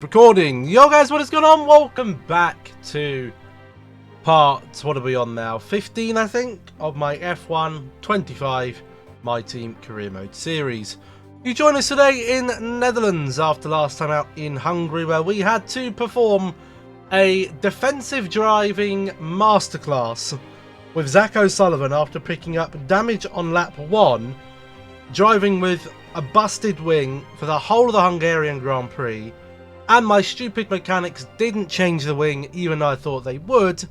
Recording. Yo guys, what is going on? Welcome back to part, what are we on now? 15 I think, of my F1 25 My Team Career Mode series. You join us today in Netherlands after last time out in Hungary, where we had to perform a defensive driving masterclass with Zach O'Sullivan after picking up damage on lap 1, driving with a busted wing for the whole of the Hungarian Grand Prix. And my stupid mechanics didn't change the wing, even though I thought they would.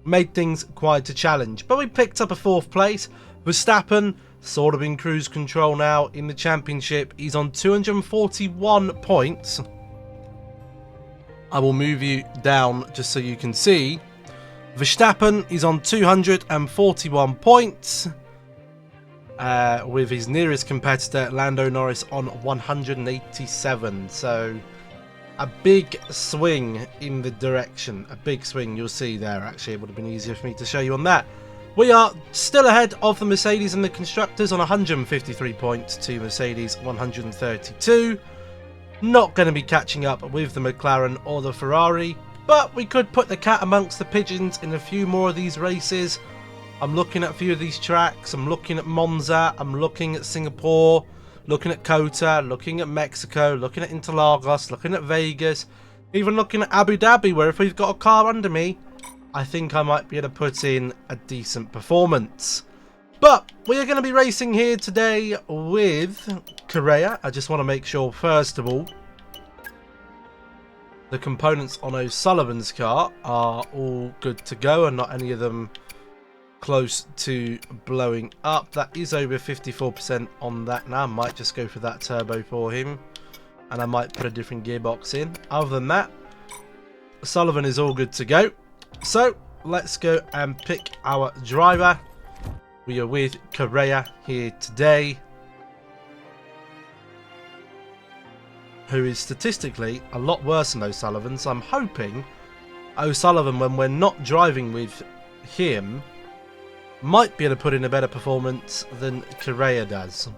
Made things quite a challenge. But we picked up a 4th place. Verstappen, sort of in cruise control now in the championship. He's on 241 points. I will move you down just so you can see. Verstappen is on 241 points. With his nearest competitor, Lando Norris, on 187. So a big swing in the direction. A big swing, you'll see there. Actually, it would have been easier for me to show you on that. We are still ahead of the Mercedes and the constructors on 153 points to Mercedes 132. Not going to be catching up with the McLaren or the Ferrari, but we could put the cat amongst the pigeons in a few more of these races. I'm looking at a few of these tracks. I'm looking at Monza. I'm looking at Singapore. Looking at Kota, looking at Mexico, looking at Interlagos, looking at Vegas, even looking at Abu Dhabi, where if we've got a car under me, I think I might be able to put in a decent performance. But we are going to be racing here today with Correa. I just want to make sure, first of all, the components on O'Sullivan's car are all good to go and not any of them close to blowing up. That is over 54% on that now. I might just go for that turbo for him, and I might put a different gearbox in. Other than that, Sullivan is all good to go. So let's go and pick our driver. We are with Correa here today, who is statistically a lot worse than O'Sullivan. So I'm hoping O'Sullivan, when we're not driving with him, might be able to put in a better performance than Correa does.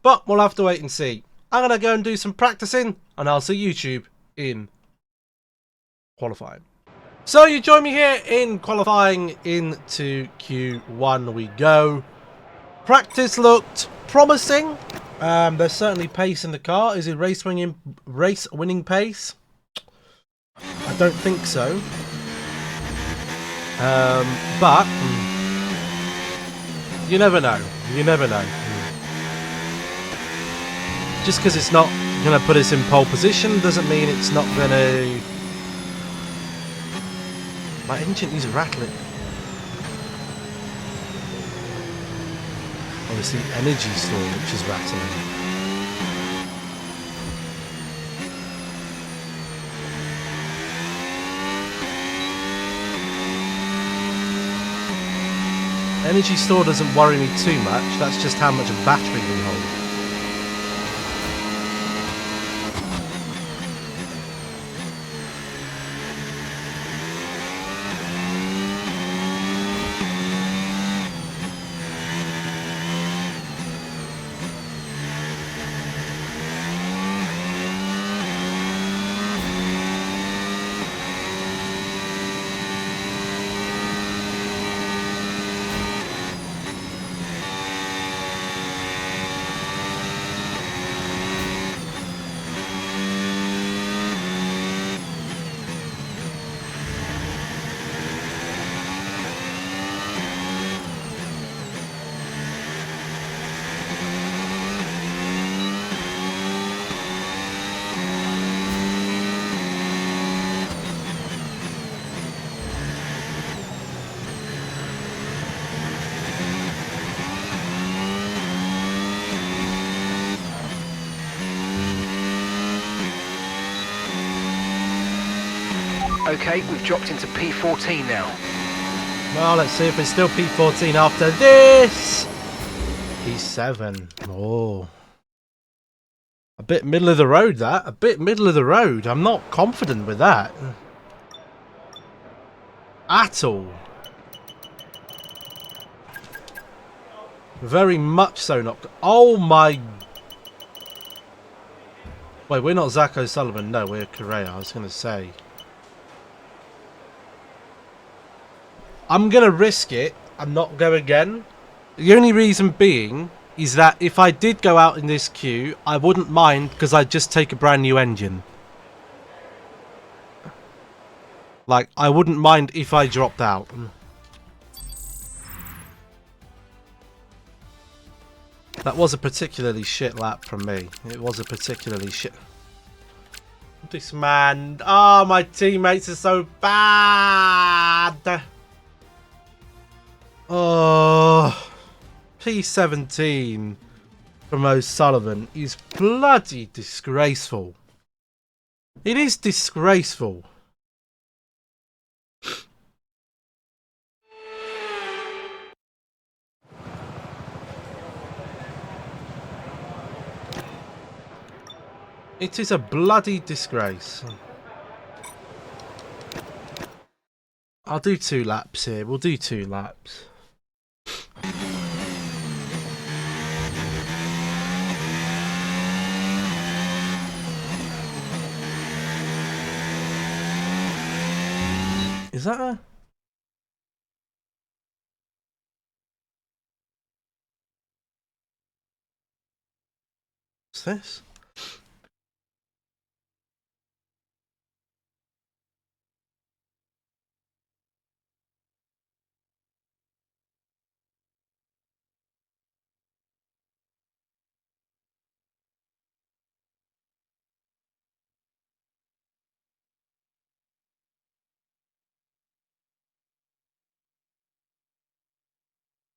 But we'll have to wait and see. I'm going to go and do some practicing, and I'll see YouTube in qualifying. So you join me here in qualifying into Q1 we go. Practice looked promising. There's certainly pace in the car. Is it race winning pace? I don't think so. But you never know. You never know. Just because it's not going to put us in pole position doesn't mean it's not going to... My engine is rattling. Obviously, energy storage is rattling. Energy store doesn't worry me too much, that's just how much battery we hold. Okay, we've dropped into P14 now. Well, let's see if it's still P14 after this. P7. Oh. A bit middle of the road, that. A bit middle of the road. I'm not confident with that. At all. Very much so not. Oh my Wait, we're not Zach O'Sullivan. No, we're Correa. I was going to say. I'm going to risk it and not go again. The only reason being is that if I did go out in this queue, I wouldn't mind because I'd just take a brand new engine. Like, I wouldn't mind if I dropped out. That was a particularly shit lap from me. It was a particularly shit... This man... Oh, my teammates are so bad! Oh... P17 from O'Sullivan is bloody disgraceful. It is disgraceful. It is a bloody disgrace. I'll do 2 laps here. We'll do 2 laps. Is that a... What's this?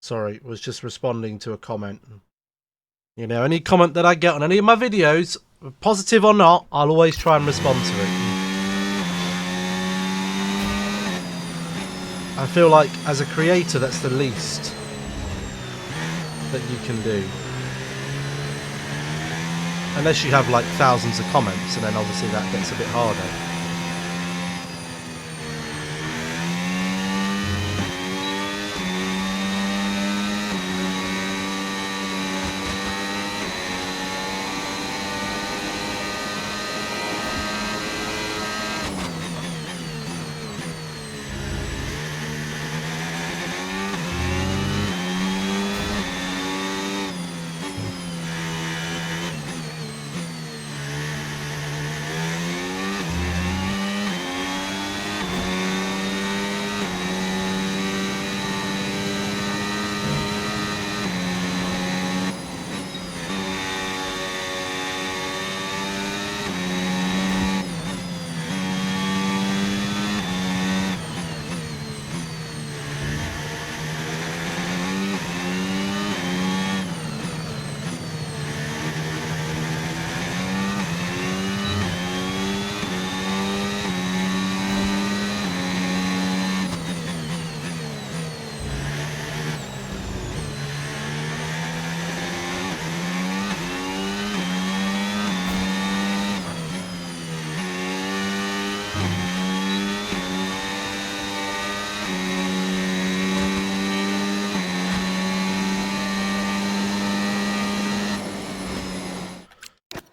Sorry, was just responding to a comment. You know, any comment that I get on any of my videos, positive or not, I'll always try and respond to it. I feel like, as a creator, that's the least that you can do. Unless you have, like, thousands of comments, and then obviously that gets a bit harder.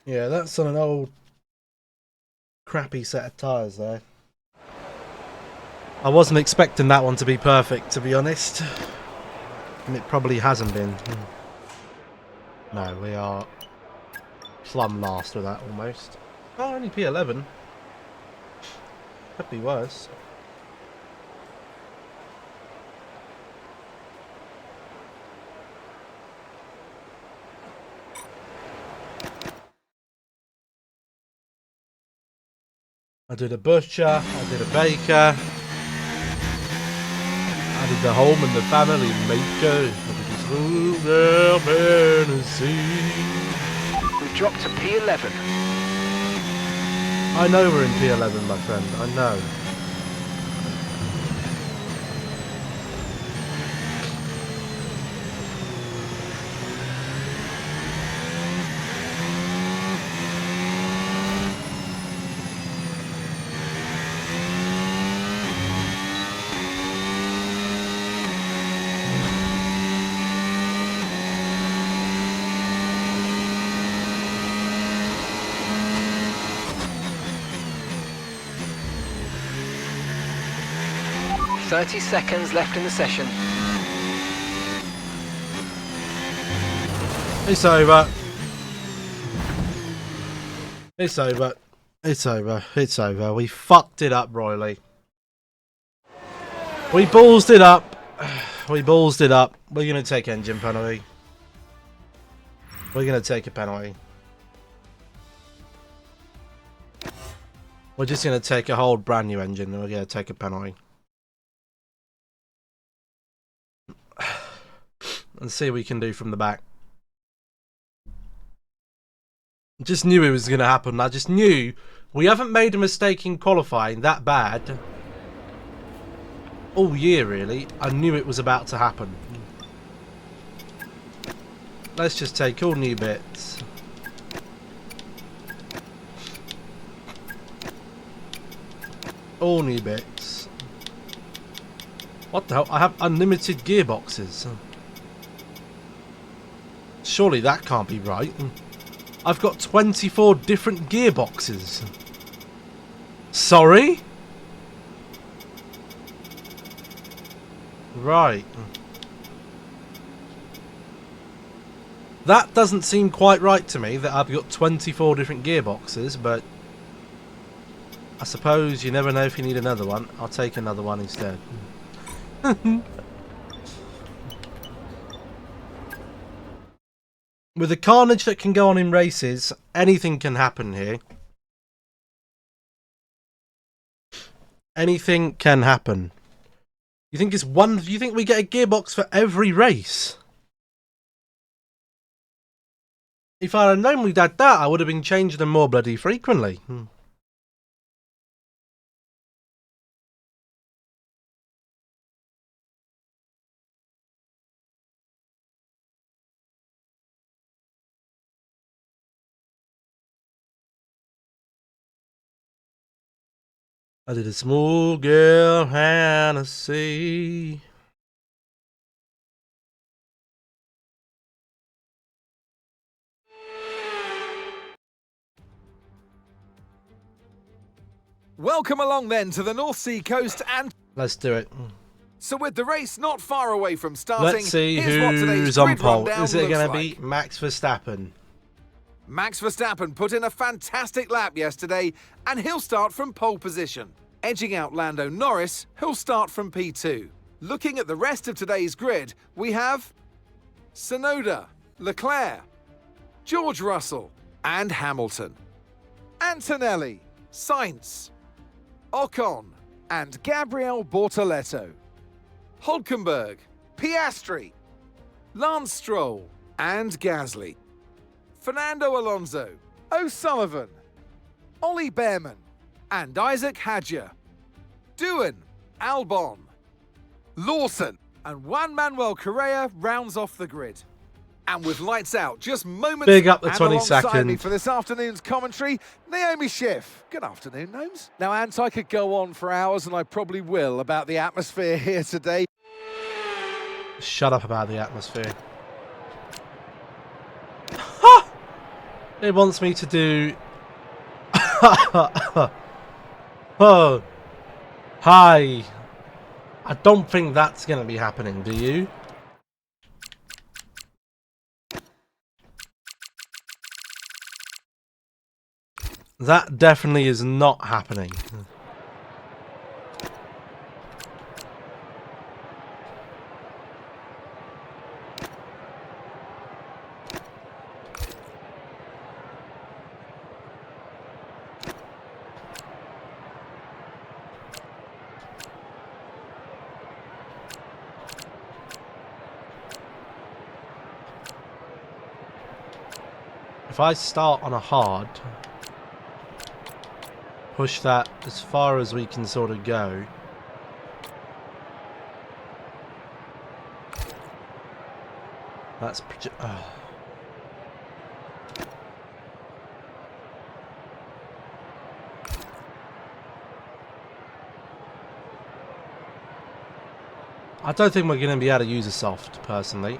Yeah, that's on an old crappy set of tyres there. I wasn't expecting that one to be perfect, to be honest. And it probably hasn't been. No, we are plumb last with that almost. Oh, only P11. Could be worse. I did a butcher, I did a baker, I did the home and the family maker, I did this room down Tennessee. We've dropped to P11. I know we're in P11, my friend, I know. 30 seconds left in the session. It's over. It's over. It's over. It's over. We fucked it up royally. We ballsed it up. We ballsed it up. We're going to take engine penalty. We're going to take a penalty. We're just going to take a whole brand new engine and we're going to take a penalty. And see what we can do from the back. Just knew it was going to happen. I just knew we haven't made a mistake in qualifying that bad all year, really. I knew it was about to happen. Let's just take all new bits. All new bits. What the hell? I have unlimited gearboxes. Surely that can't be right. I've got 24 different gearboxes. Sorry? Right. That doesn't seem quite right to me, that I've got 24 different gearboxes, but I suppose you never know if you need another one. I'll take another one instead. With the carnage that can go on in races, anything can happen here. Anything can happen. You think it's one? You think we get a gearbox for every race? If I had known we'd had that, I would have been changing them more bloody frequently. I did a small girl Hennessy. Welcome along then to the North Sea coast, and Let's do it. so with the race not far away from starting, Let's see here's what today's who's on grid pole. rundown Is it looks going to like. be Max Verstappen? Max Verstappen put in a fantastic lap yesterday, and he'll start from pole position, edging out Lando Norris, who'll start from P2. Looking at the rest of today's grid, we have Tsunoda, Leclerc, George Russell, and Hamilton, Antonelli, Sainz, Ocon, and Gabriel Bortoleto, Hulkenberg, Piastri, Lance Stroll, and Gasly, Fernando Alonso, O'Sullivan, Ollie Behrman, and Isaac Hadjar, Doohan, Albon, Lawson, and Juan Manuel Correa rounds off the grid. And with lights out, just moments Big up the and 22nd. alongside me for this afternoon's commentary, Naomi Schiff. Good afternoon, Gnomes. Now, Ant, I could go on for hours, and I probably will, about the atmosphere here today. Shut up about the atmosphere. Ha! It wants me to do... Oh. Hi. I don't think that's going to be happening, do you? That definitely is not happening. If I start on a hard, push that as far as we can sort of go. That's I don't think we're going to be able to use a soft, personally.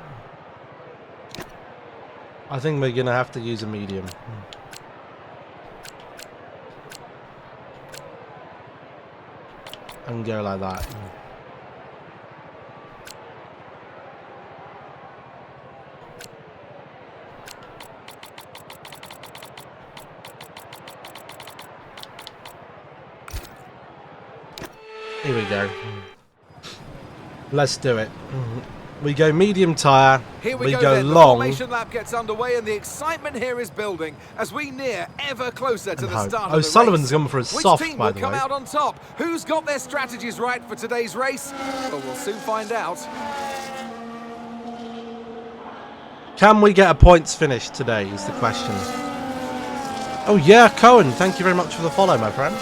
I think we're going to have to use a medium. And go like that. Here we go. Let's do it. We go medium tyre. Here we go then. long. The formation lap gets underway and the excitement here is building as we near ever closer to the hope. start Oh, of the Sullivan's race. gone for a Which soft, team by will the come way. out on top? Who's got their strategies right for today's race? Well, we'll soon find out. Can we get a points finish today is the question. Oh yeah, Cohen, thank you very much for the follow, my friend.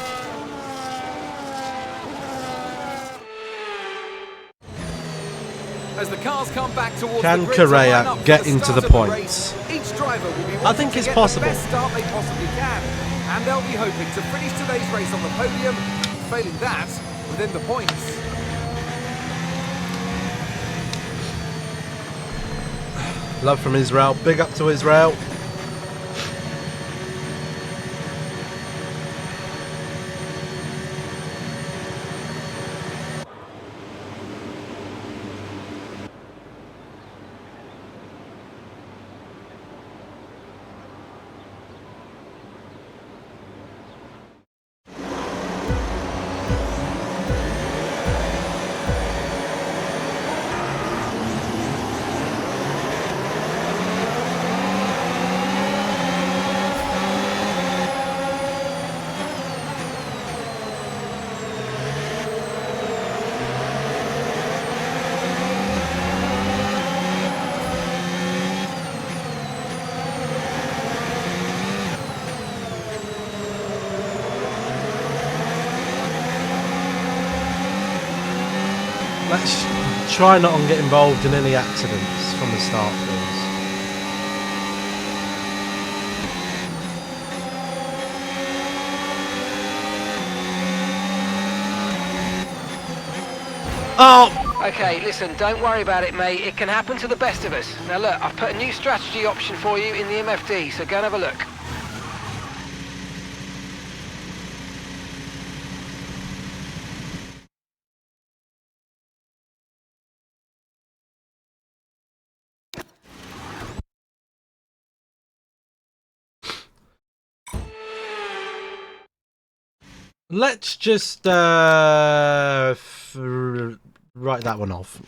As the cars come back towards Can the grid to line Correa up for get the into start the of points? race, each driver will be I wanting think to it's get possible. the best start they possibly can, and they'll be hoping to finish today's race on the podium, failing that, within the points. Love from Israel. Big up to Israel. Let's try not to get involved in any accidents from the start, please. Oh! Okay, listen, don't worry about it, mate. It can happen to the best of us. Now look, I've put a new strategy option for you in the MFD, so go and have a look. Let's just write that one off.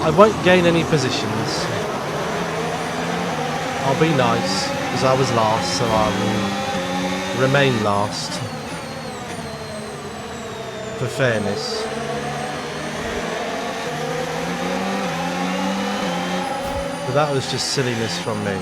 I won't gain any positions. I'll be nice because I was last, so I will remain last for fairness. But that was just silliness from me.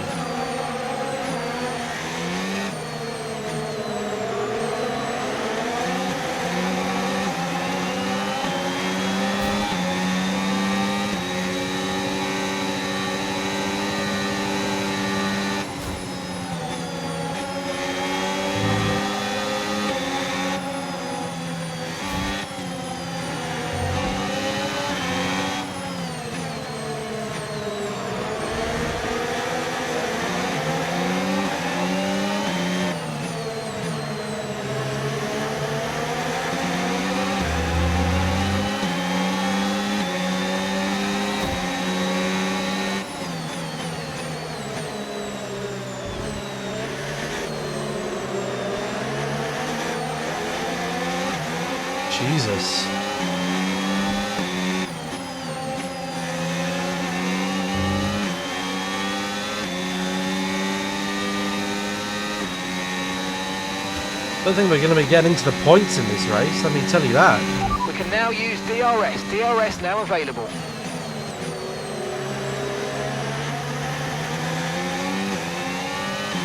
Jesus. I don't think we're going to be getting into the points in this race, let me tell you that. We can now use DRS. DRS now available.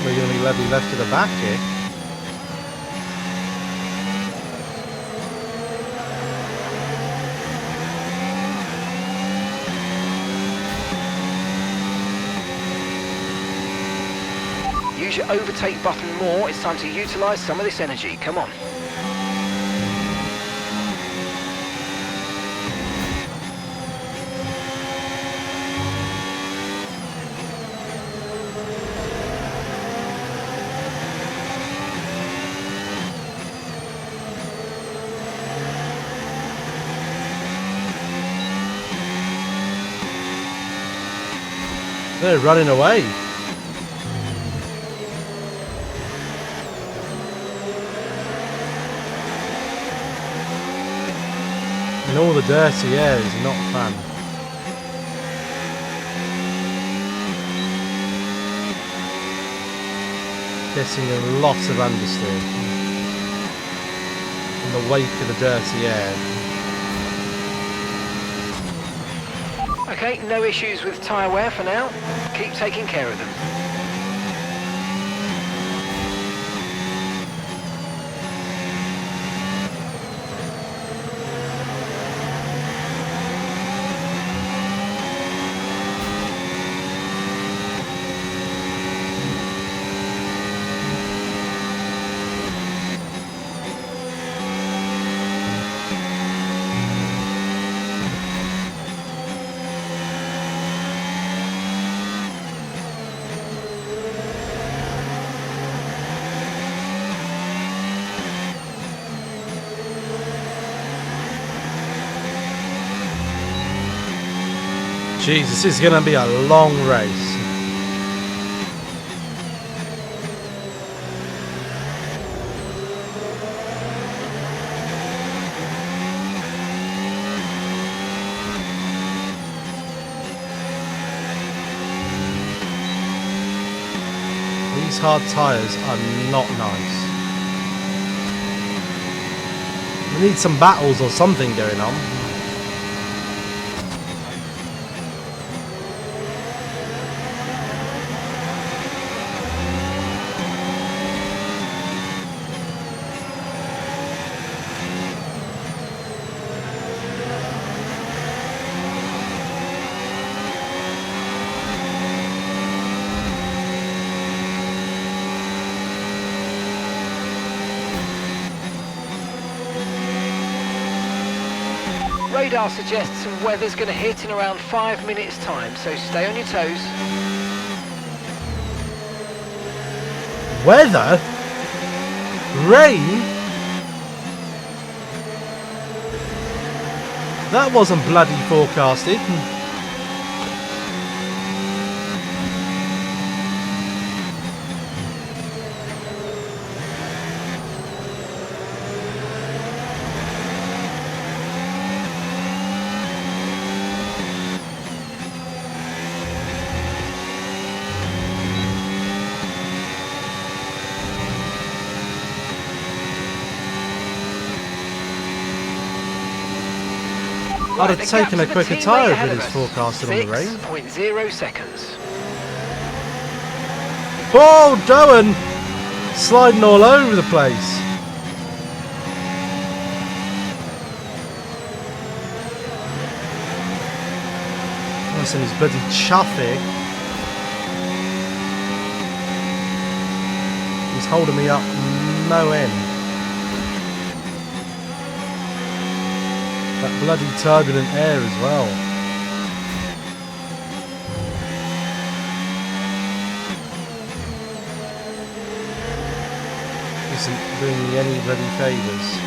We're going to be left to the back here. Use your overtake button more. It's time to utilise some of this energy. Come on. They're running away. And all the dirty air is not fun. Getting a lot of understeer in the wake of the dirty air. Okay, no issues with tyre wear for now. Keep taking care of them. Jeez, this is going to be a long race. These hard tyres are not nice. We need some battles or something going on. Radar suggests some weather's going to hit in around 5 minutes' time, so stay on your toes. Weather? Rain? That wasn't bloody forecasted. I'd have taken a quicker tyre if it is forecasted on the rain. 6.0 seconds. Oh, Doan! Sliding all over the place. That's in his bloody chuffy. He's holding me up no end. That bloody turbulent air as well. Isn't doing me any bloody favours.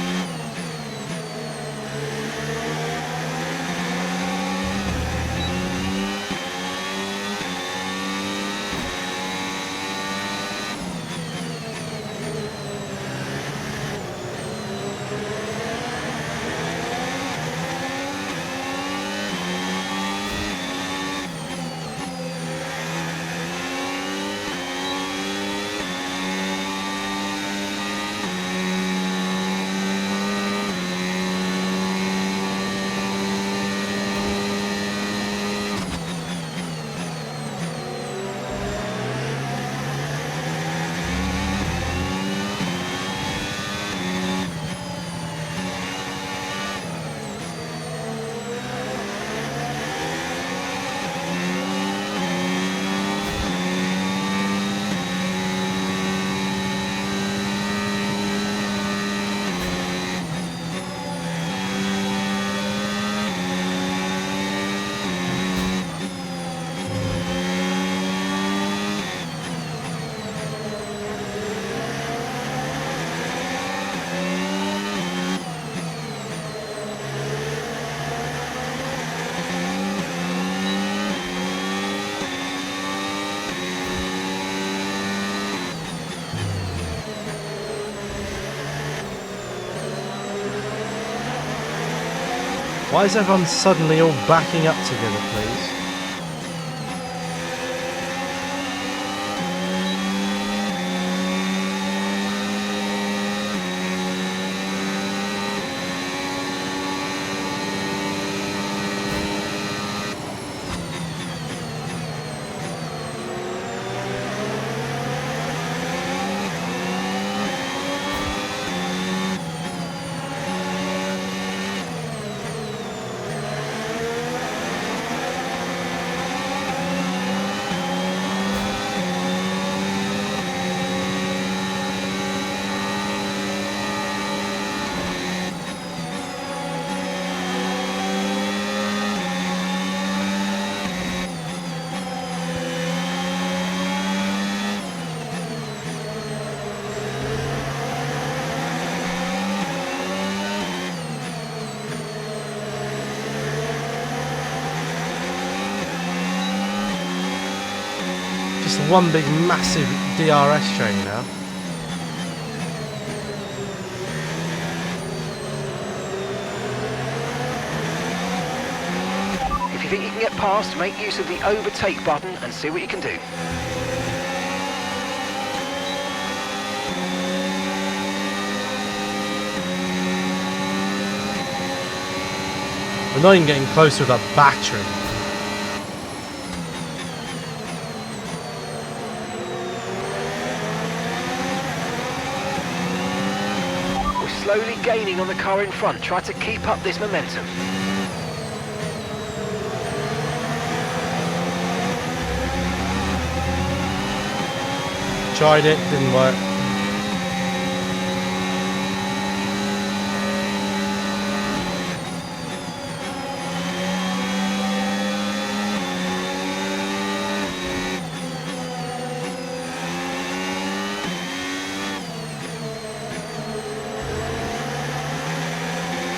Why is everyone suddenly all backing up together, please? Just one big massive DRS train now. If you think you can get past, make use of the overtake button and see what you can do. We're not even getting close with a battery. Slowly gaining on the car in front. Try to keep up this momentum. Tried it, didn't work.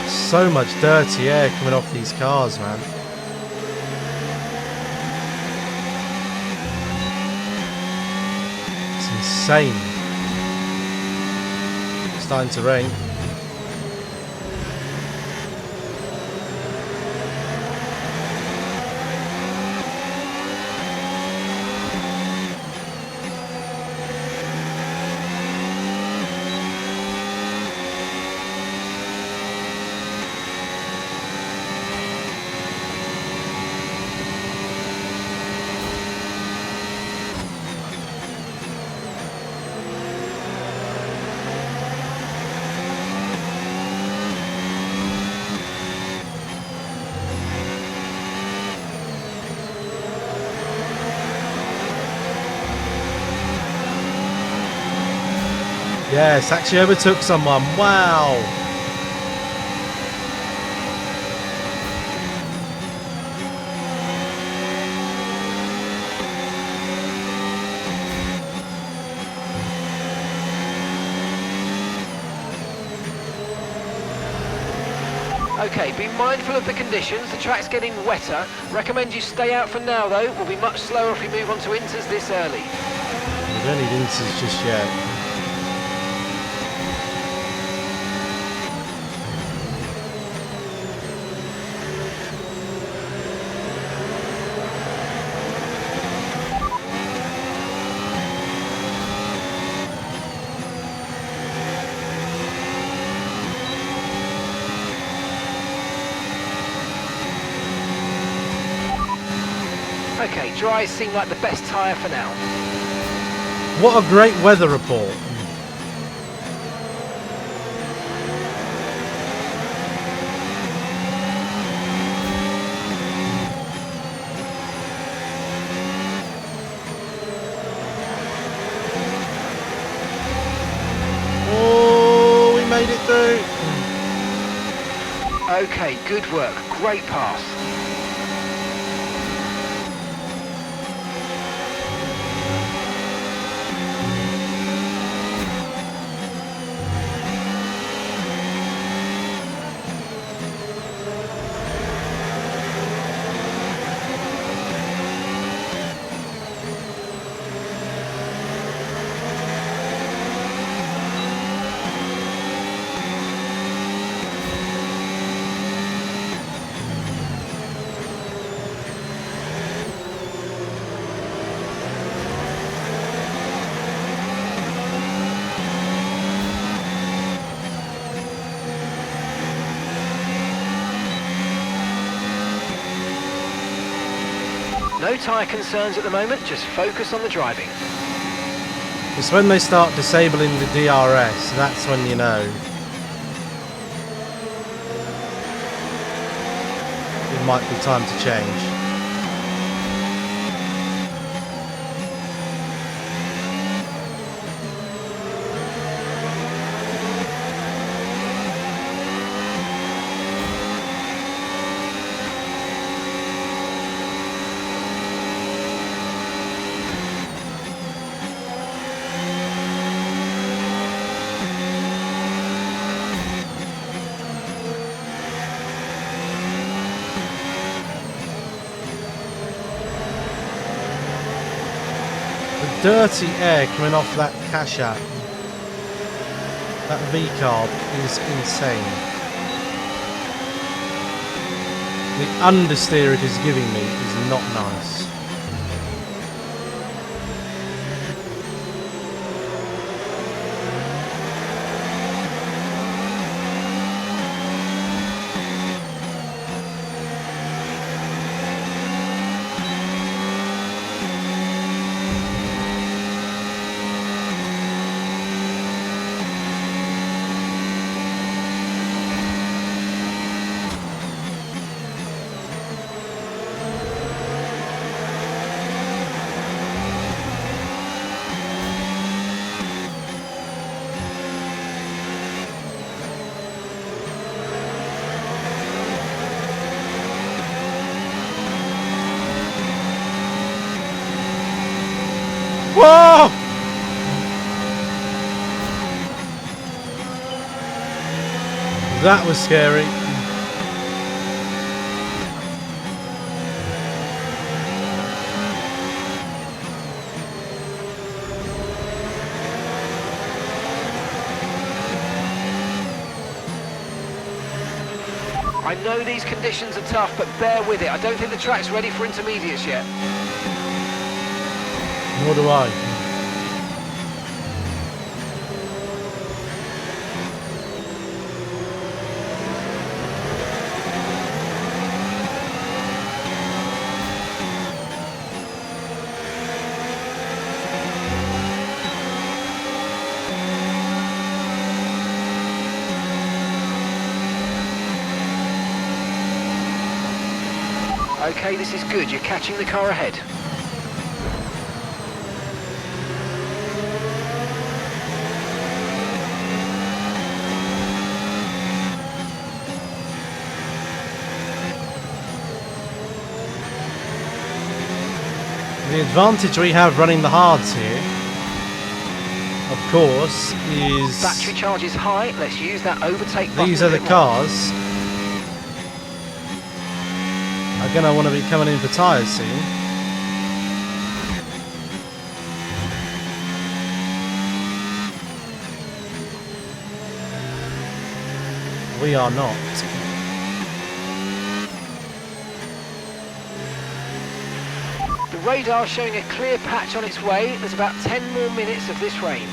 So much dirty air coming off these cars, man. It's insane. It's starting to rain. Yes, actually overtook someone. Wow. Okay, be mindful of the conditions. The track's getting wetter. Recommend you stay out for now, though. We'll be much slower if we move on to inters this early. We don't need inters just yet. Okay, dries seem like the best tyre for now. What a great weather report. Oh, we made it through. Okay, good work. Great pass. No tyre concerns at the moment, just focus on the driving. It's when they start disabling the DRS, that's when you know. It might be time to change. Dirty air coming off that cash app, that V-carb, is insane. The understeer it is giving me is not nice. Whoa! That was scary. I know these conditions are tough, but bear with it. I don't think the track's ready for intermediates yet. Nor do I. Okay, this is good. You're catching the car ahead. The advantage we have running the hards here, of course, is Battery charge is high. Let's use that overtake button. these are the cars are going to want to be coming in for tyres soon. We are not. The radar showing a clear patch on its way. There's about 10 more minutes of this rain.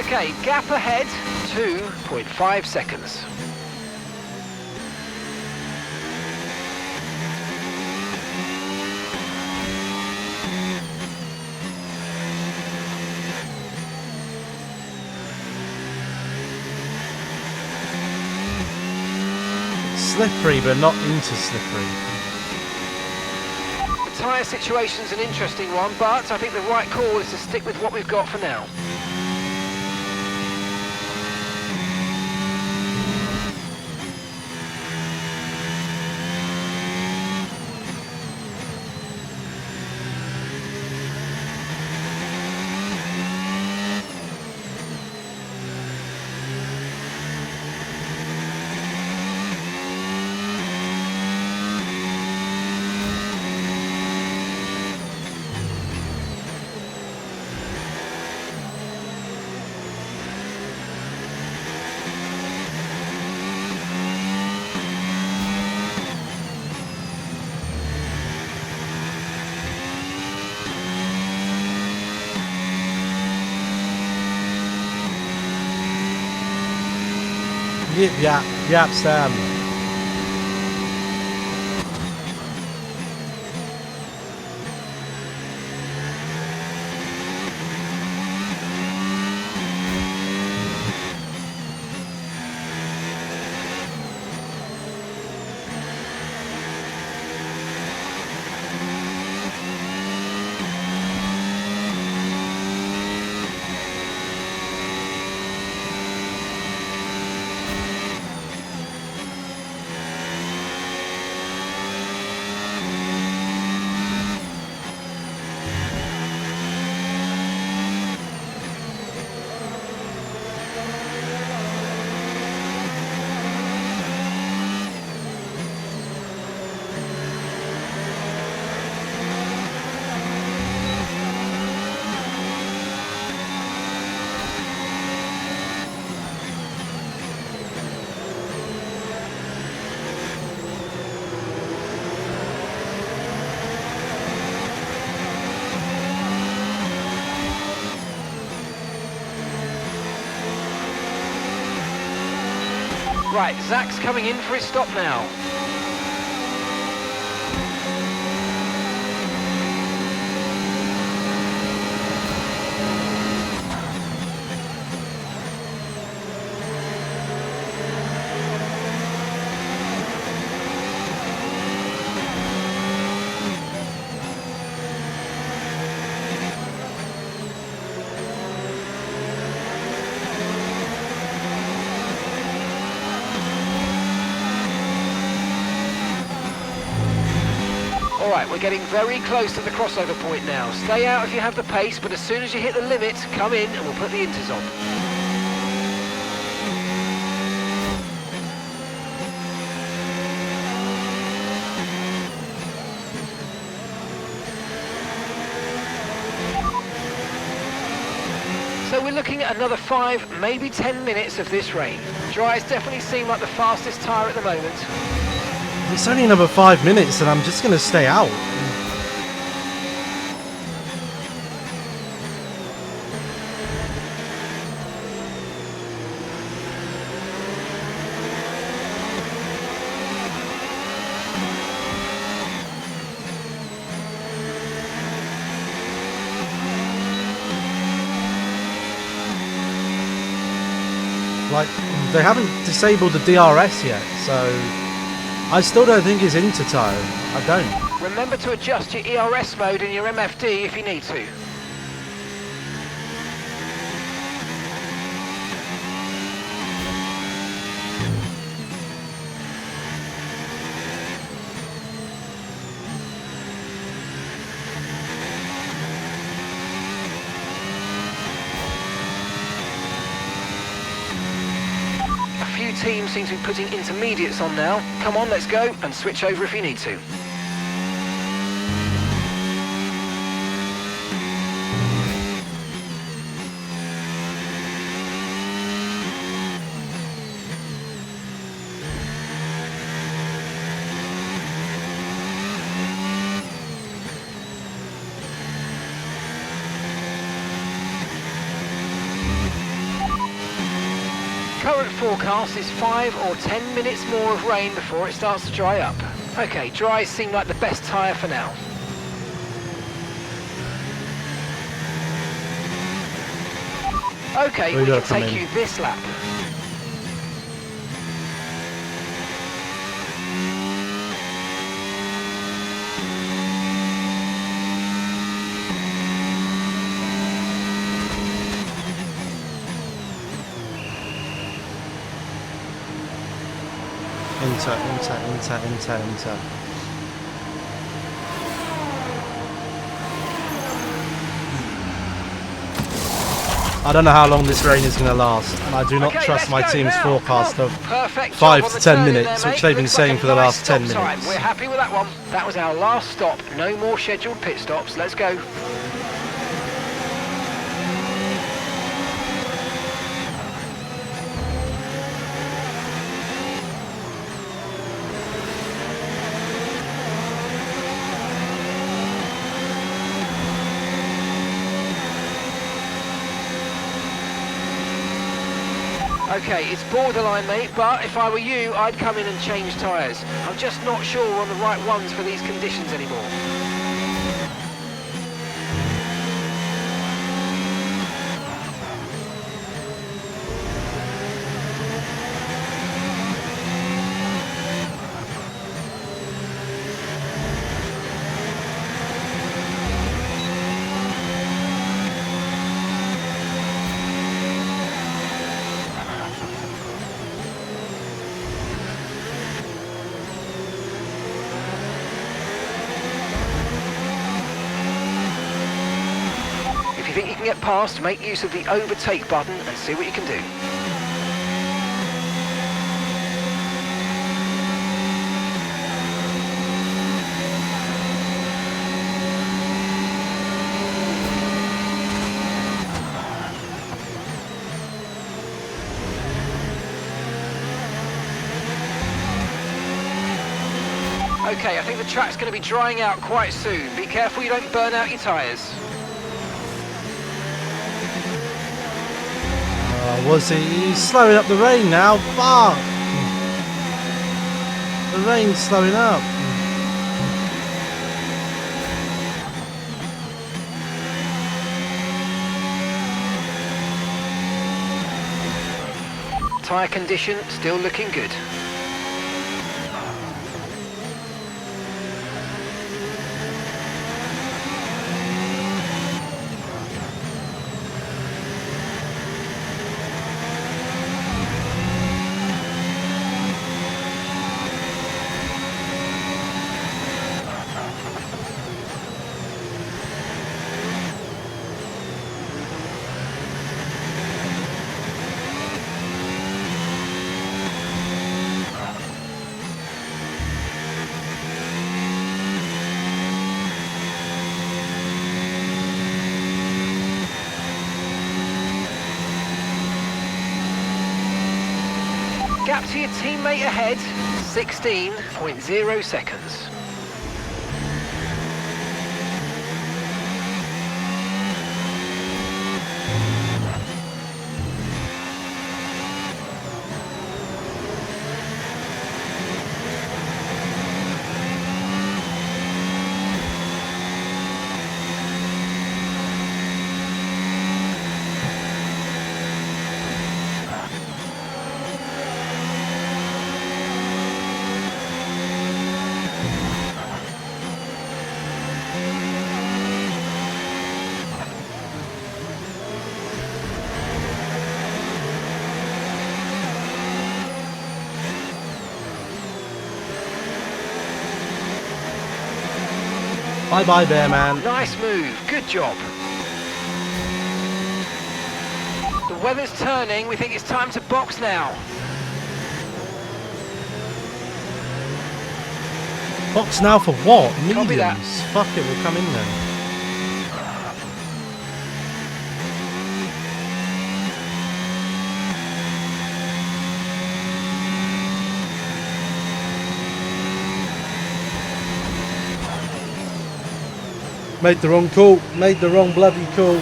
Okay, gap ahead, 2.5 seconds. Slippery, but not into slippery. The tyre situation's an interesting one, but I think the right call is to stick with what we've got for now. Yip yap, yap Sam. Right, Zach's coming in for his stop now. Alright, we're getting very close to the crossover point now. Stay out if you have the pace, but as soon as you hit the limit, come in and we'll put the inters on. So we're looking at another 5, maybe 10 minutes of this rain. Dries definitely seem like the fastest tyre at the moment. It's only another 5 minutes and I'm just going to stay out. Like, they haven't disabled the DRS yet, so I still don't think it's inter-tire. I don't. Remember to adjust your ERS mode in your MFD if you need to. Team seems to be putting intermediates on now. Come on, let's go and switch over if you need to. Current forecast is 5 or 10 minutes more of rain before it starts to dry up. Okay, dries seem like the best tyre for now. Okay, we can take you this lap. Inter. I don't know how long this rain is going to last, and I do not trust my team's forecast of 5 to 10 minutes, which they've been saying for the last 10 minutes. We're happy with that one. That was our last stop. No more scheduled pit stops. Let's go. Okay, it's borderline, mate, but if I were you, I'd come in and change tyres. I'm just not sure we're on the right ones for these conditions anymore. If you think you can get past, make use of the overtake button and see what you can do. Okay, I think the track's going to be drying out quite soon. Be careful you don't burn out your tyres. Was he? He's slowing up the rain now. Fuck! The rain's slowing up. Tyre condition still looking good. Gap to your teammate ahead, 16.0 seconds. Bye-bye, Bear Man. Nice move, good job. The weather's turning, we think it's time to box now. Box now for what? Copy that. Mediums? Fuck it, we'll come in then. Made the wrong call. Made the wrong bloody call.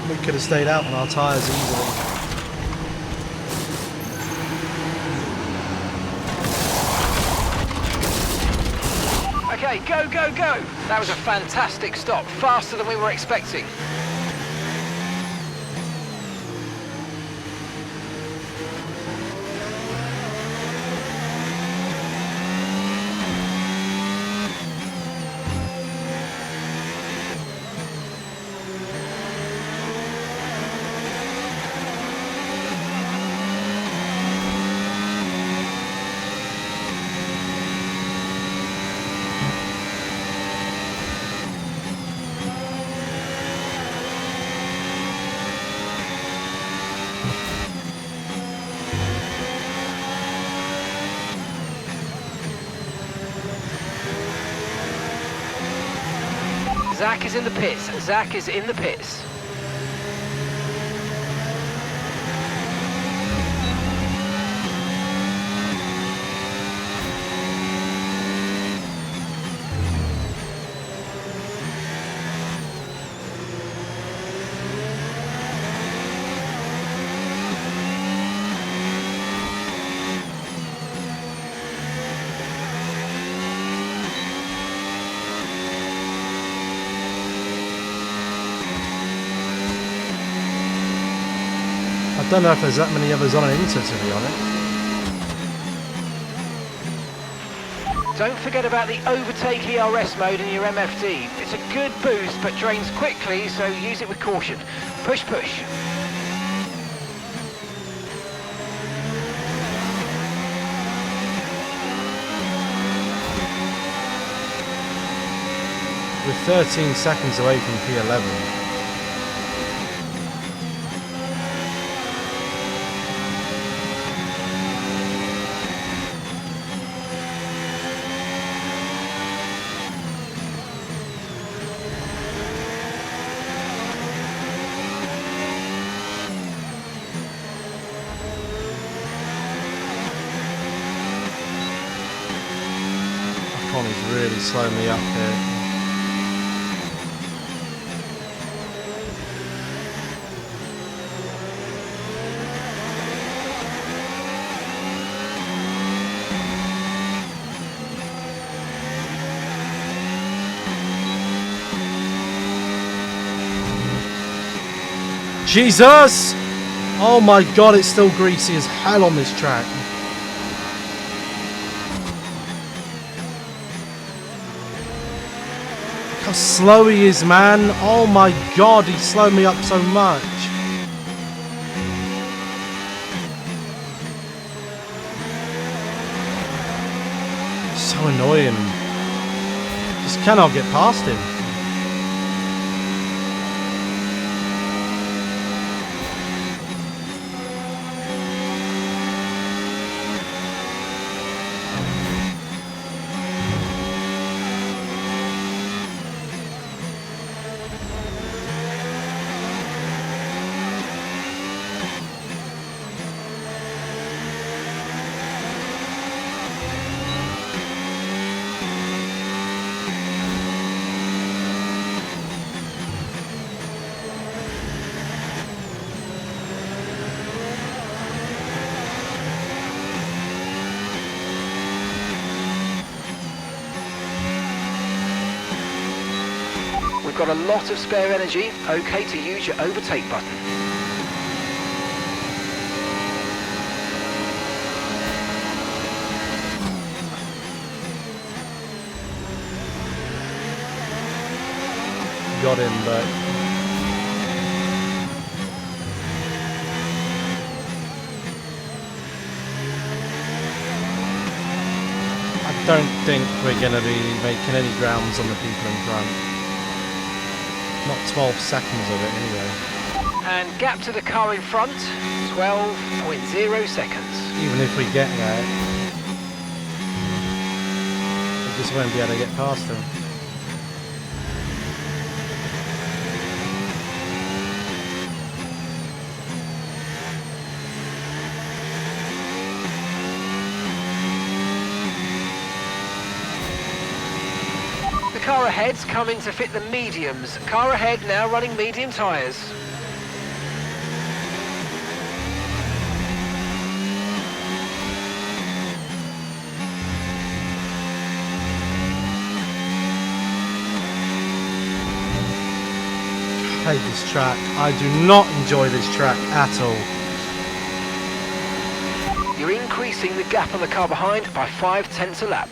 We could have stayed out on our tyres easily. Okay, go, go, go! That was a fantastic stop, faster than we were expecting. Zach is in the pits. Zach is in the pits. I don't know if there's that many others on an Inter, to be honest. Don't forget about the overtake ERS mode in your MFD. It's a good boost but drains quickly, so use it with caution. Push, push. We're 13 seconds away from P11. Connie's really slowing me up here. Jesus! Oh my god, it's still greasy as hell on this track. Look how slow he is, man. Oh my god, he slowed me up so much. So annoying. Just cannot get past him. We've got a lot of spare energy, okay to use your overtake button. Got him, but I don't think we're going to be making any grounds on the people in front. Not 12 seconds of it anyway. And gap to the car in front, 12.0 seconds. Even if we get there, we just won't be able to get past them. The car ahead's coming to fit the mediums. Car ahead now running medium tyres. I hate this track. I do not enjoy this track at all. You're increasing the gap on the car behind by 0.5 a lap.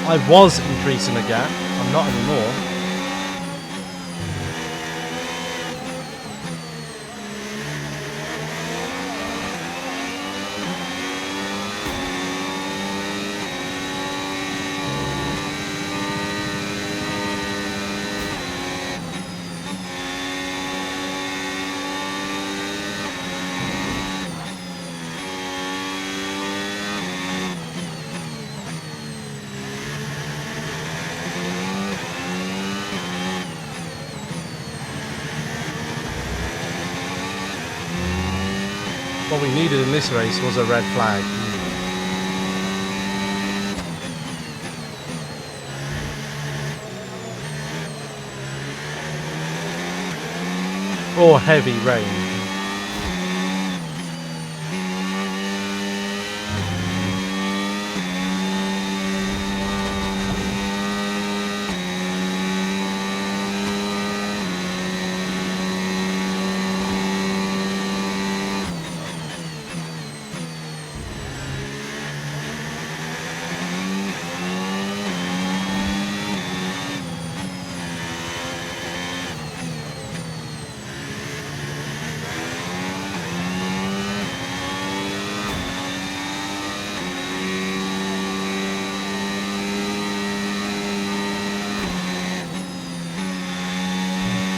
I was increasing the gap. I'm not anymore. What we needed in this race was a red flag. Or heavy rain.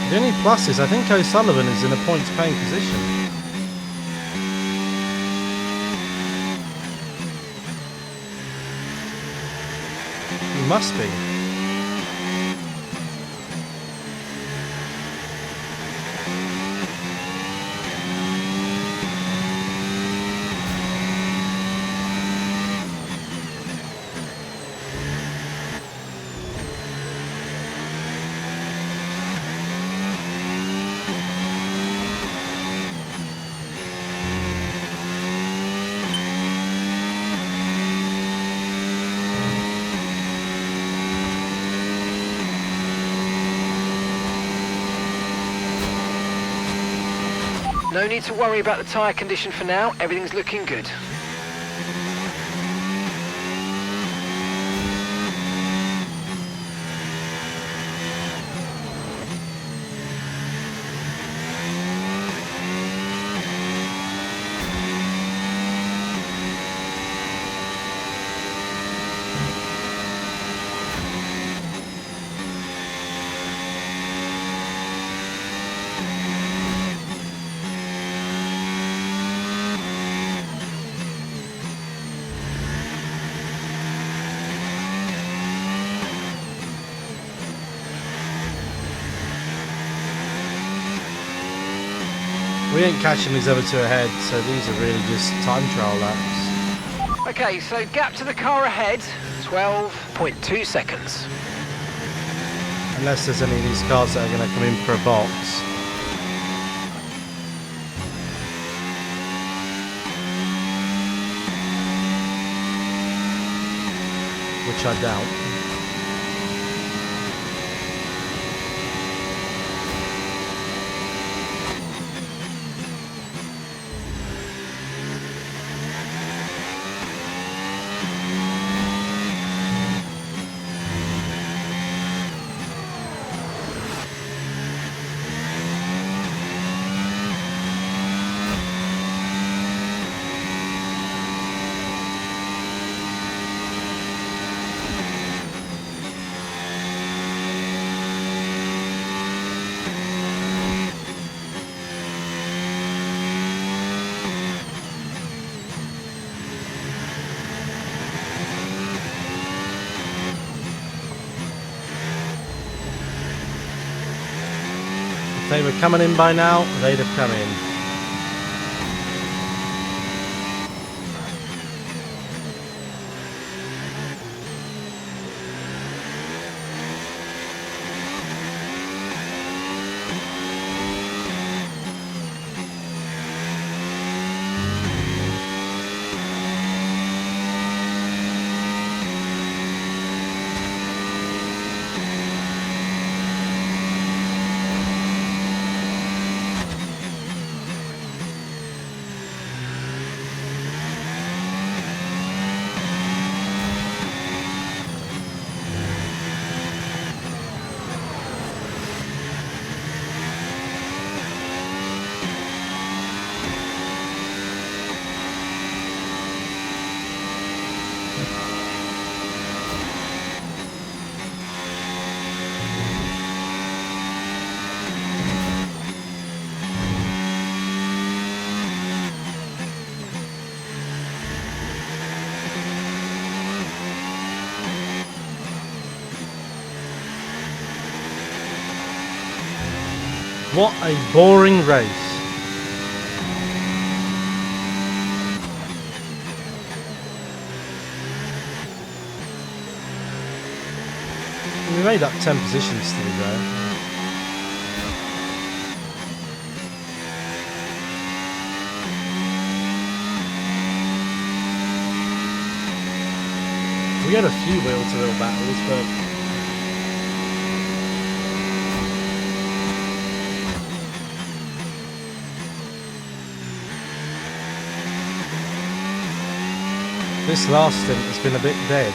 The only plus is I think O'Sullivan is in a points paying position. He must be. No need to worry about the tyre condition for now, everything's looking good. We ain't catching these other two ahead, so these are really just time trial laps. Okay, so gap to the car ahead, 12.2 seconds. Unless there's any of these cars that are going to come in for a box. Which I doubt. If they were coming in by now, they'd have come in. What a boring race. We made up 10 positions to be fair. We had a few wheel-to-wheel battles, but this last stint has been a bit dead.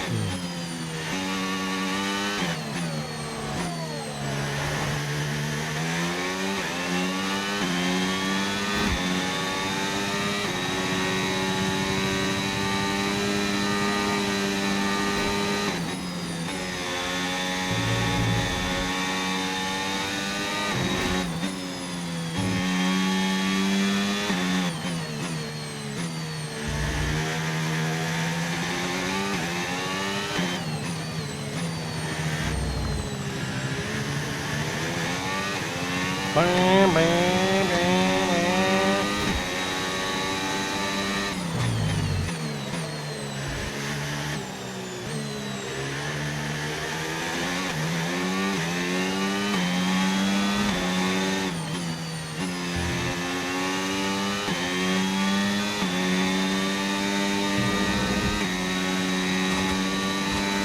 Bam, bam, bam, bam.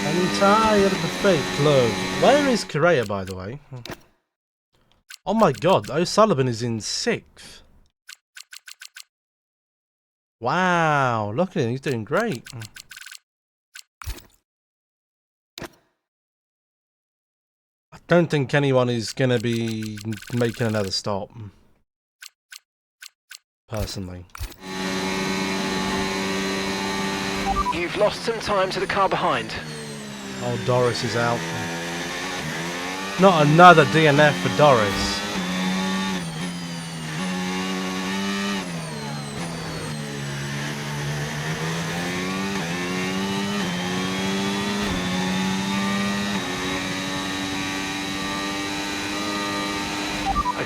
I'm tired of the fake love. Where is Correa, by the way? Oh my god, O'Sullivan is in 6th. Wow, look at him, he's doing great. I don't think anyone is going to be making another stop. Personally. You've lost some time to the car behind. Oh, Doris is out. Not another DNF for Doris.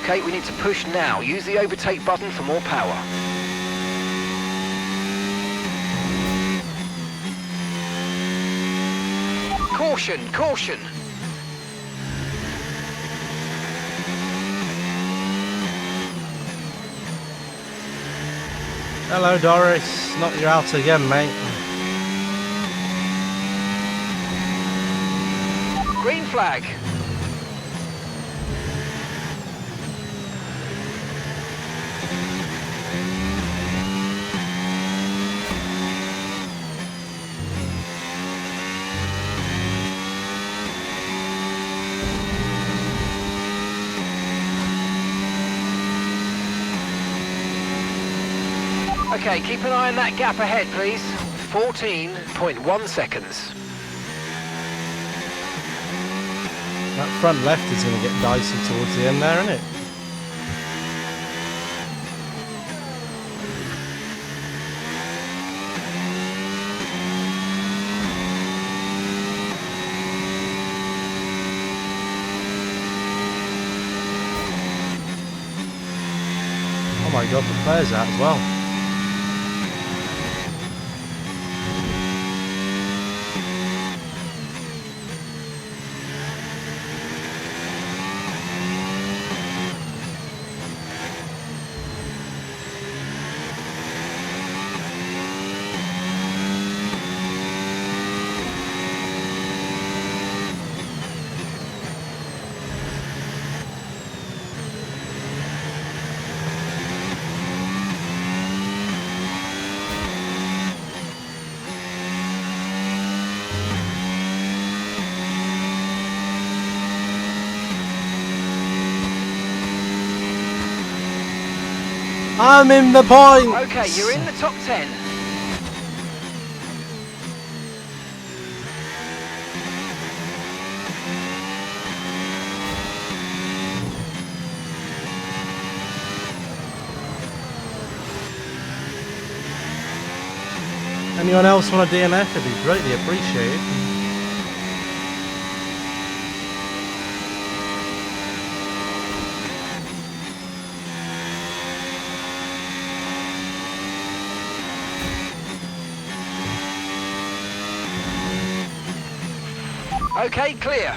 Okay, we need to push now. Use the overtake button for more power. Caution, caution! Hello, Doris. Not you out again, mate. Green flag. Okay, keep an eye on that gap ahead, please. 14.1 seconds. That front left is going to get dicey towards the end there, isn't it? Oh my god, the player's out as well. I'm in the point! Okay, you're in the top 10. Anyone else want a DNF? It'd be greatly appreciated. Okay, clear.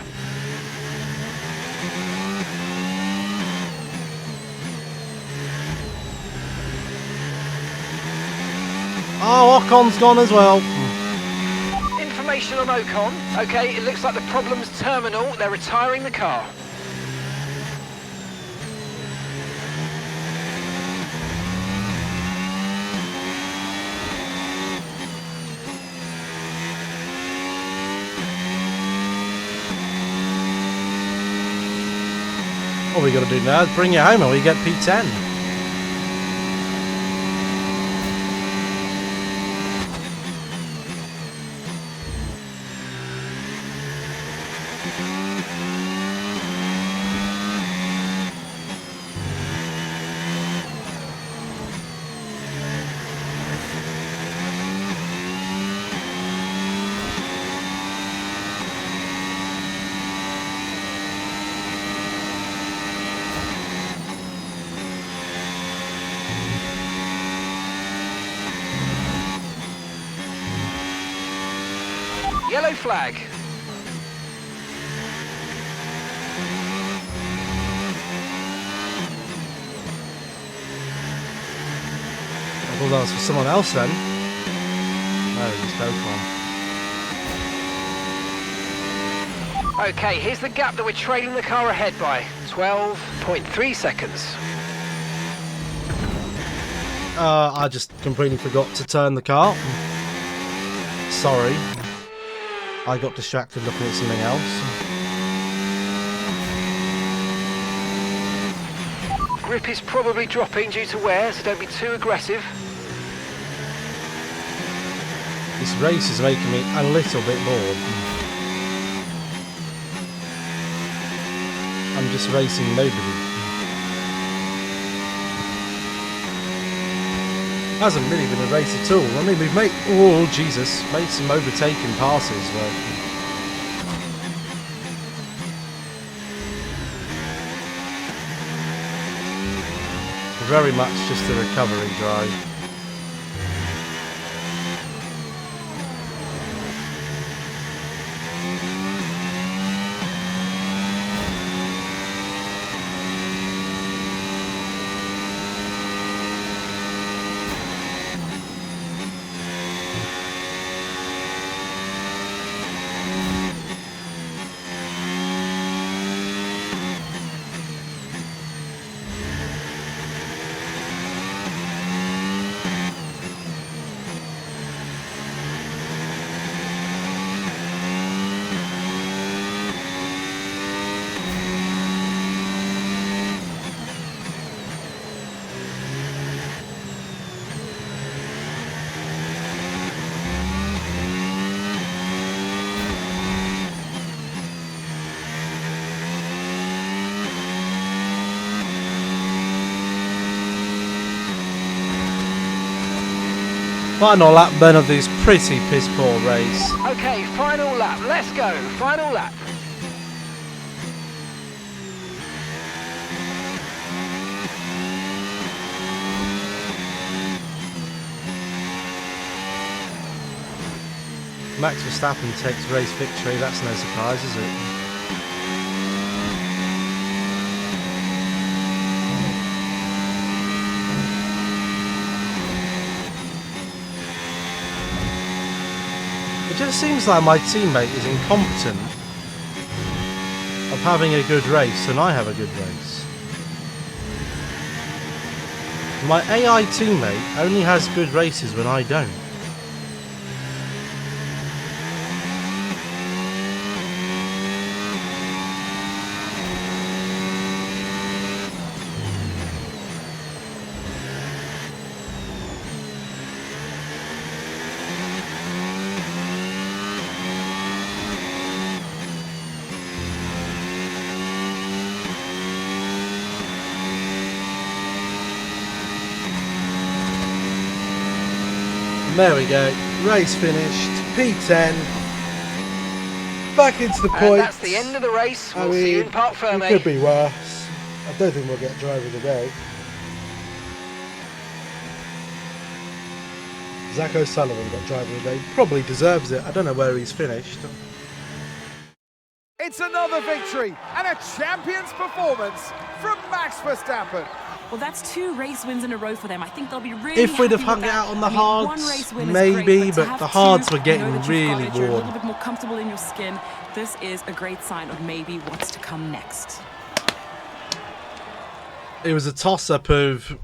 Oh, Ocon's gone as well. Information on Ocon. Okay, it looks like the problem's terminal. They're retiring the car. All we got to do now is bring you home and we get P10. Yellow flag. I thought that was for someone else then. No, just Ocon. Okay, here's the gap that we're trailing the car ahead by. 12.3 seconds. I just completely forgot to turn the car. Sorry. I got distracted looking at something else. Grip is probably dropping due to wear, so don't be too aggressive. This race is making me a little bit bored. I'm just racing nobody. Hasn't really been a race at all. I mean, we've made, oh Jesus, made some overtaking passes, but very much just a recovery drive. Final lap then of this pretty piss poor race. Okay, final lap. Let's go. Final lap. Max Verstappen takes race victory, that's no surprise, is it? It just seems like my teammate is incompetent of having a good race and I have a good race. My AI teammate only has good races when I don't. There we go, race finished, P10, back into the points. And that's the end of the race. We'll see you in Parc Ferme. It could be worse. I don't think we'll get driver of the day. Zach O'Sullivan got driver of the day, probably deserves it. I don't know where he's finished. It's another victory and a champion's performance from Max Verstappen. Well, that's 2 race wins in a row for them. I think they'll be really If we'd have happy with hung it that. out on the I mean, hards, one race win is maybe, great, to but have the hards were two, getting you know that really you're a warm. little bit more comfortable in your skin. This is a great sign of maybe what's to come next. It was a toss-up of...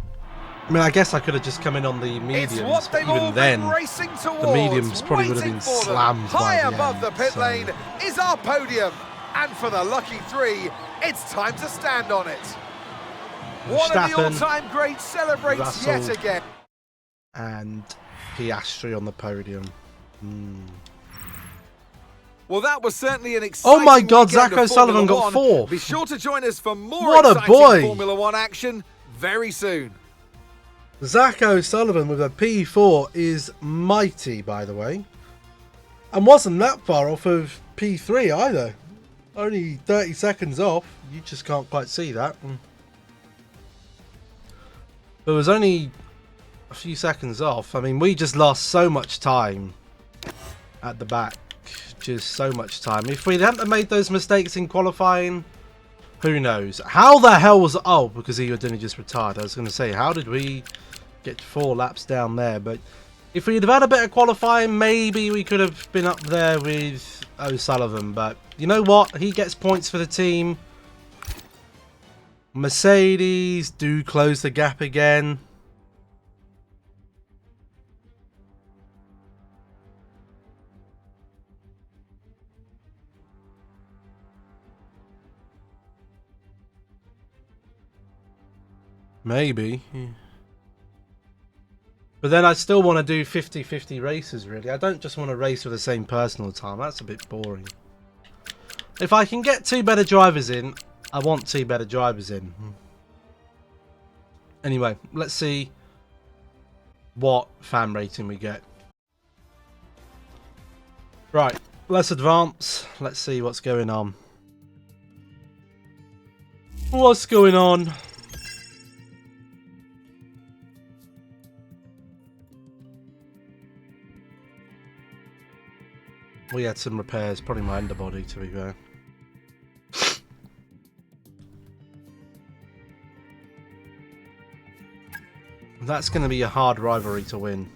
I mean, I guess I could have just come in on the mediums, It's what but they've all even then, been racing towards, the mediums probably would have been waiting for them. slammed by High the above end, the pit so- lane is our podium, and for the lucky 3, it's time to stand on it. One of the Verstappen, all-time greats celebrates Russell, yet again. and Piastri on the podium. Well, that was certainly an exciting Oh my God, weekend Zach of O'Sullivan Formula got One. 4th. Be sure to join us for more What a exciting boy. Formula One action very soon. Zach O'Sullivan with a P4 is mighty, by the way. And wasn't that far off of P3 either. Only 30 seconds off. You just can't quite see that. But it was only a few seconds off. I mean, we just lost so much time at the back. just so much time. If we hadn't made those mistakes in qualifying, who knows? How the hell was... Oh, because he had only just retired. I was going to say, how did we get 4 laps down there? But if we'd have had a bit of qualifying, maybe we could have been up there with O'Sullivan. But you know what? He gets points for the team. Mercedes do close the gap again. Maybe. Yeah. But then I still want to do 50-50 races, really. I don't just want to race with the same person all the time. That's a bit boring. If I can get 2 better drivers in, I want 2 better drivers in. Anyway, let's see what fan rating we get. Right, let's advance. Let's see what's going on. What's going on? We had some repairs, probably my underbody to be fair. That's going to be a hard rivalry to win.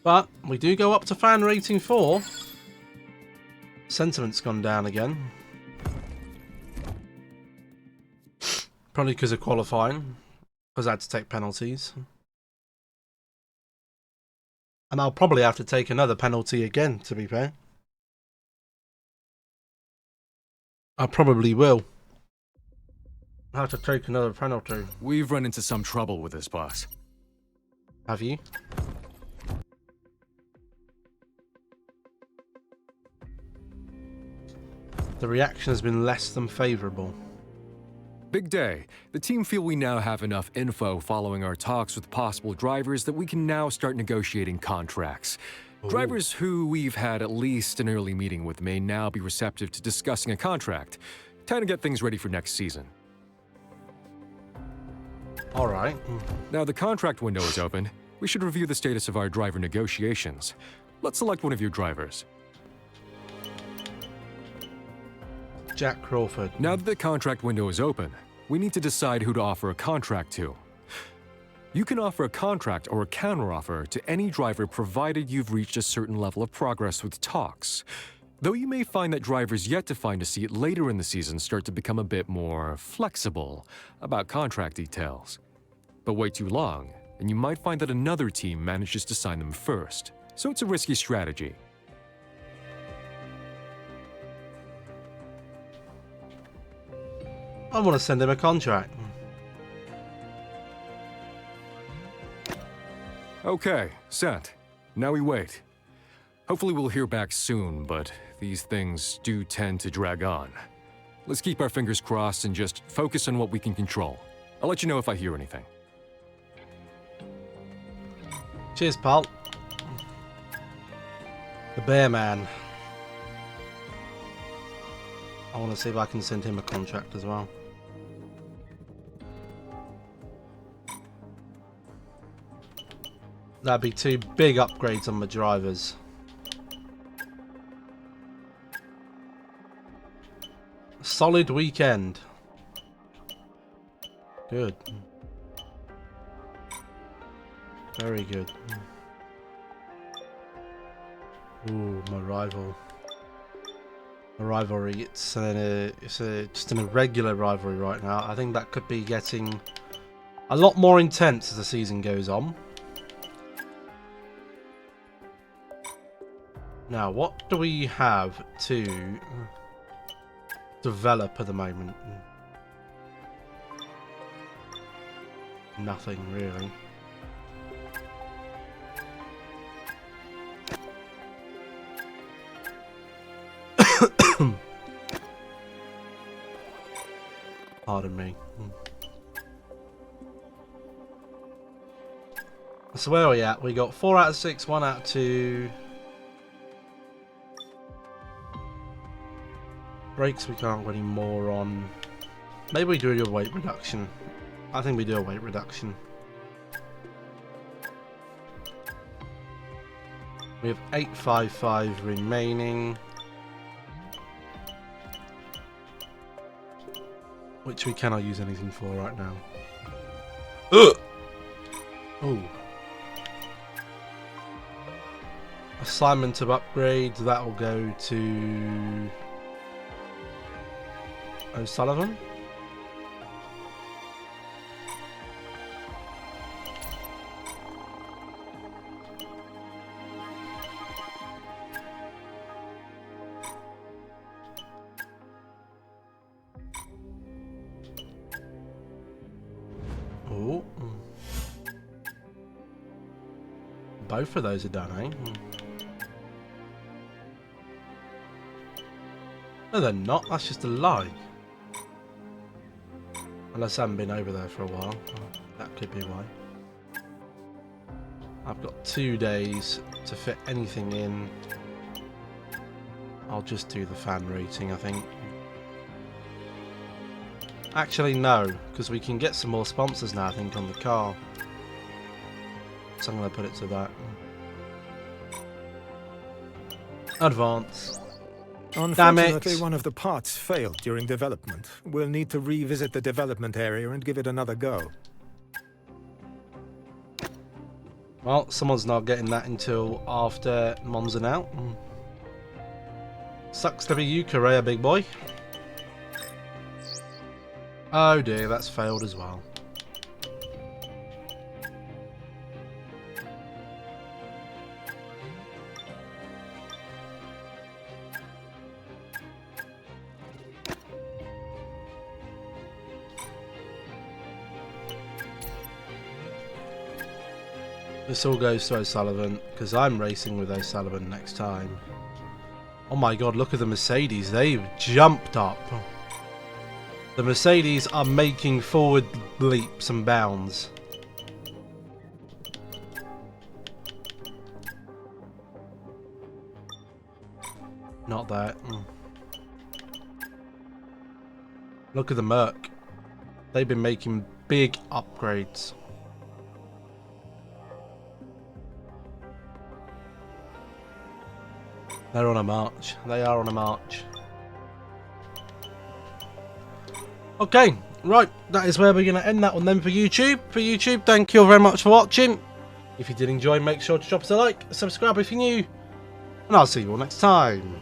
But we do go up to fan rating 4. Sentiment's gone down again. Probably because of qualifying. Because I had to take penalties. And I'll probably have to take another penalty again, to be fair. I probably will. I'll have to take another penalty. We've run into some trouble with this, boss. Have you? The reaction has been less than favourable. Big day. The team feel we now have enough info following our talks with possible drivers that we can now start negotiating contracts. Ooh. Drivers who we've had at least an early meeting with may now be receptive to discussing a contract. Time to get things ready for next season. All right. Now the contract window is open. We should review the status of our driver negotiations. Let's select one of your drivers. Jack Crawford. Now that the contract window is open, we need to decide who to offer a contract to. You can offer a contract or a counteroffer to any driver provided you've reached a certain level of progress with talks. Though you may find that drivers yet to find a seat later in the season start to become a bit more flexible about contract details. But wait too long, and you might find that another team manages to sign them first. So it's a risky strategy. I want to send him a contract. Okay, sent. Now we wait. Hopefully we'll hear back soon, but these things do tend to drag on. Let's keep our fingers crossed and just focus on what we can control. I'll let you know if I hear anything. Cheers, pal. The Bear Man. I want to see if I can send him a contract as well. That'd be 2 big upgrades on my drivers. Solid weekend. Good. Very good. Ooh, my rival. A rivalry. It's just an irregular rivalry right now. I think that could be getting a lot more intense as the season goes on. Now, what do we have to develop at the moment? Nothing really. Pardon me. So where are we at? We got 4 out of 6, 1 out of 2. Brakes we can't go any more on. Maybe we do a weight reduction. I think we do a weight reduction. We have 855 remaining, which we cannot use anything for right now. Ugh! Oh. Assignment of upgrades, that will go to O'Sullivan. Oh. Both of those are done, eh? No, they're not. That's just a lie. Unless I haven't been over there for a while. That could be why. I've got 2 days to fit anything in. I'll just do the fan rating, I think. Actually, no, because we can get some more sponsors now, I think, on the car. So I'm going to put it to that. Advance. Unfortunately, one of the parts failed during development. We'll need to revisit the development area and give it another go. Well, someone's not getting that until after Monza now. Sucks to be you, Correa, big boy. Oh dear, that's failed as well. This all goes to O'Sullivan, because I'm racing with O'Sullivan next time. Oh my god, look at the Mercedes. They've jumped up. The Mercedes are making forward leaps and bounds. Not that. Look at the Merc. They've been making big upgrades. They're on a march. They are on a march. Okay, right. That is where we're going to end that one then for YouTube. For YouTube, thank you all very much for watching. If you did enjoy, make sure to drop us a like, subscribe if you're new, and I'll see you all next time.